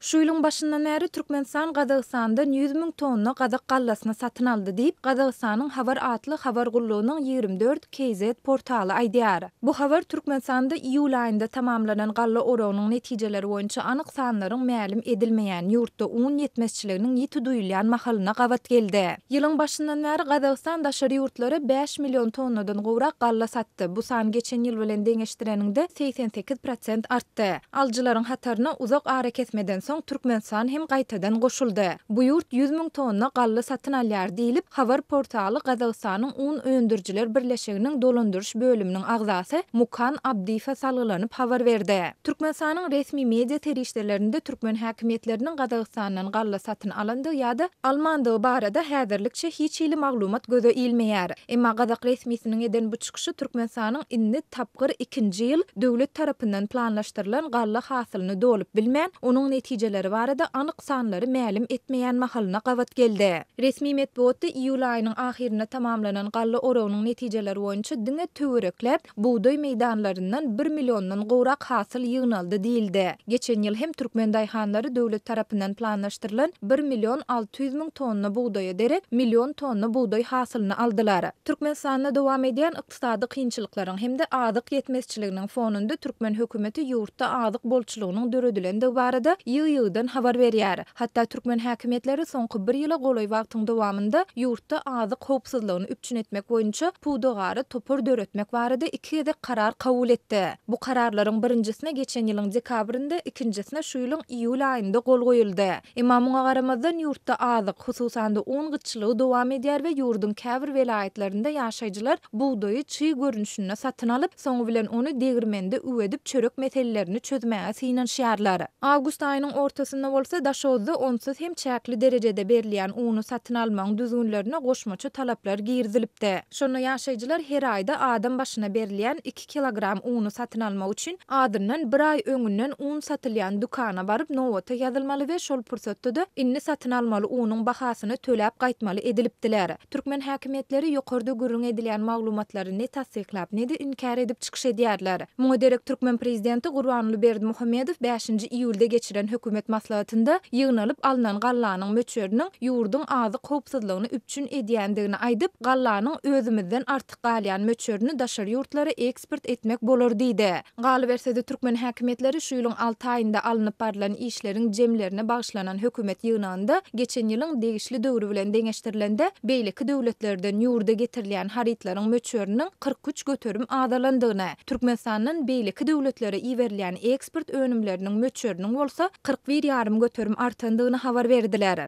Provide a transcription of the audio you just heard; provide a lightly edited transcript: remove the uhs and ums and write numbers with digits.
Şu ýylyň başyndan bäri Türkmenistan Gazagystanda 100 000 tonna gazak gallasyny satyn aldy diýip Gazagystanyň Habar atly Habar gullugynyň 24 KZ portaly aýdýar. Bu habar Türkmenistanda iýul aýynda tamamlanan galla oragynyň netijeleri boýunça anyk sanlaryň mälim edilmeýän ýurtda un ýetmezçiliginiň ýiti duýulýan mahalyna gabat geldi. Ýylyň başyndan bäri Gazagistan daşary ýurtlary 5 million tonnadan gowrak galla satdy. Bu san geçen ýyl bilen deňeşdireninde 88% artdy. Alçylaryň hataryna uzak ara kesmeden soň Türkmenistan hem gaýtadan goşuldy. Bu ýurt 100 000 tonna galla satyn alýar diýilip Habar portaly Gazagystanyň un öndürjiler birleşiginiň dolandyrış bölüminiň agzasy Mukan Abdifa salgylanyp habar berdi. Türkmenistanyň resmi media terişlerlerinde Türkmen häkimetleriniň Gazagystandan galla satyn alandygy ýa-da almandygy barada häzirlikçe hiç ýyly maglumat göze ilmeýär. Emma Gazak resmisiniň eden bu çykyşy Türkmenistanyň indi tapgyr 2-nji ýyl döwlet tarapyndan planlaşdyrylan galla hasylyny dolup bilmän, onuň netijeleri barada anyk sanlary mälim etmeýän mahalyna gabat geldi. Resmi medeniýetde iýul aýynyň ahirine tamamlanan galla oragynyň netijeleri boýunça diňe töwereklep buğday meýdanlaryndan 1 milliondan gowrak hasyl ýygnaldy diýildi. Geçen ýyl hem Türkmen daýhanlary döwlet tarapyndan planlaşdyrylan 1 million 600 000 tonna buğdaýa derek million tonna buğday hasylyny aldylar. Türkmenistanda dowam edýän ykdysady kynçylyklaryň hem-de azyk ýetmezçiliginiň fonunda Türkmen hökümeti ýurtda azyk bolçulygynyň döredilendigini barada ýygy-ýygydan habar berýär. Hatda Türkmen häkimetleri soňky 1 ýyla golaý wagtyň dowamında ýurtda azyk howpsuzlygyny üpçün etmek boýunça pudogary topur döretmek barada 2 gezek karar kabul etdi. Bu kararlaryň birinjisine geçen ýylyň dekabrynda, ikinjisine şu ýylyň iýul aýynda gol goýuldy. Emma muňa garamazdan ýurtda azyk, hususanda un gyçylygy dowam edýär we ýurdun käbir welaýatlarynda ýaşaýjylar buğdaýy çy görünüşinde satyn alyp, soňu bilen onu degirmende üwedip çörek meselelerini çözmäge synanşýarlar. Awgust aýynyň ortasynda bolsa daşozda onsuz hem çäkli derejede berilýän uny satyn almaň düzgünlerine goşmaça talaplar girizilipdi. Şonu ýaşaýjylar her aýda adam başyna berilýän 2 kilogram uny satyn almak üçin adyndan 1 aý öňünden un satylýan dukana baryp nowata ýazylmaly we şol pursatda da inni satyn almaly unyň bahasyny töläp gaýtmaly edilipdiler. Türkmen häkimetleri ýokarda gürrüň edilýän maglumatlary ne tasdiklap, ne de inkar edip çykyş edýärler. Muňa derek Türkmen prezidenti Gurbanly Berdimuhammedow 5-nji iýulda geçiren hökümet maslahatynda ýygnalyp alynan gallanyň möçöriniň ýurdun azyk howpsuzlygyny üpçün edýändigini aýdyp, gallanyň özümizden artyk galýan möçörini daşary ýurtlara eksport etmek bolar diýdi. Galy bersede Türkmen häkimetleri şu ýylyň 6 aýynda alınıp barılan işleriň jemlerine bagşlanan hökümet ýygnagynda geçen ýylyň degişli döwrü bilen deňeşdirilende beýleki döwletlerden ýurda getirilýän haritlaryň möçöriniň 43 göterim adalandygyny, Türkmenistanyň beýleki döwletlere iwerilýän eksport önümleriniň möçöriniň bolsa 41,5 göterim artandygyny habar berdiler.